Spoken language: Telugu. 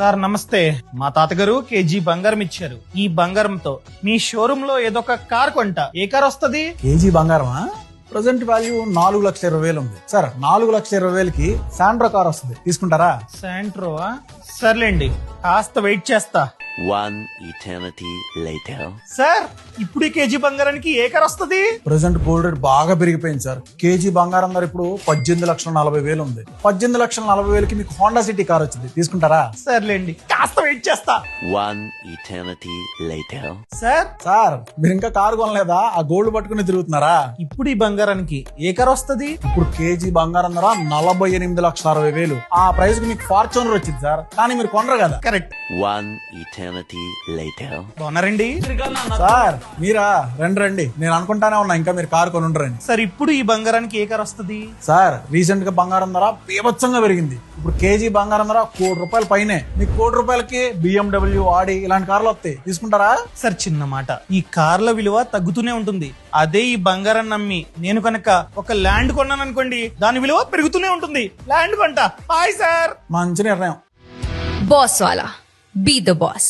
సార్ నమస్తే. మా తాతగారు కేజీ బంగారం ఇచ్చారు. ఈ బంగారంతో మీ షోరూమ్ లో ఏదో ఒక కార్ కొంట. ఏ కార్ వస్తది? కేజీ బంగారమా? ప్రజెంట్ వాల్యూ 4,20,000 ఉంది సార్. 4,20,000కి శాండ్రో కార్ వస్తుంది, తీసుకుంటారా? శాంట్రోవా? సర్లేండి, కాస్త వెయిట్ చేస్తా. One eternity later. సార్ ఇప్పుడు ఈ కేజీ బంగారానికి ఏ కార్ వస్తది? ప్రజెంట్ గోల్డ్ రేట్ బాగా పెరిగిపోయింది సార్. కేజీ బంగారం ధర ఇప్పుడు 18,40,000 ఉంది. 18,40,000కి మీకు హోండా సిటీ కార్ వచ్చింది, తీసుకుంటారా? సర్లేండి, కాస్త వెయిట్ చేస్తా. One eternity later. సార్ మీరు ఇంకా కారు కొనలేదా? ఆ గోల్డ్ పట్టుకుని తిరుగుతున్నారా? ఇప్పుడు ఈ బంగారానికి ఏ కార్ వస్తది? ఇప్పుడు కేజీ బంగారం ధర 48,60,000. ఆ ప్రైస్ కి మీకు ఫార్చునర్ వచ్చింది సార్, కానీ మీరు కొనరు కదా. కరెక్ట్. One eternity later. బాగున్నారండి? సార్ మీరా? రండి, నేను అనుకుంటానే ఉన్నా ఇంకా మీరు కారు కొనుండ్రండి. సార్ ఇప్పుడు ఈ బంగారానికి ఏ కార్ వస్తది? సార్ రీసెంట్ గా బంగారం ధర బీభత్సంగా పెరిగింది. ఇప్పుడు కేజీ బంగారం ధర ₹1,00,00,000 పైనే. మీకు ₹1,00,00,000కి BMW, ఆడి ఇలాంటి కార్లు వస్తాయి, తీసుకుంటారా? సార్ చిన్న మాట, ఈ కార్ల విలువ తగ్గుతూనే ఉంటుంది. అదే ఈ బంగారం నమ్మి నేను కనుక ఒక ల్యాండ్ కొన్నాను అనుకోండి, దాని విలువ పెరుగుతూనే ఉంటుంది. ల్యాండ్ కొంట. Hi sir. మంచి నిర్ణయం. Boss wala. Be the boss.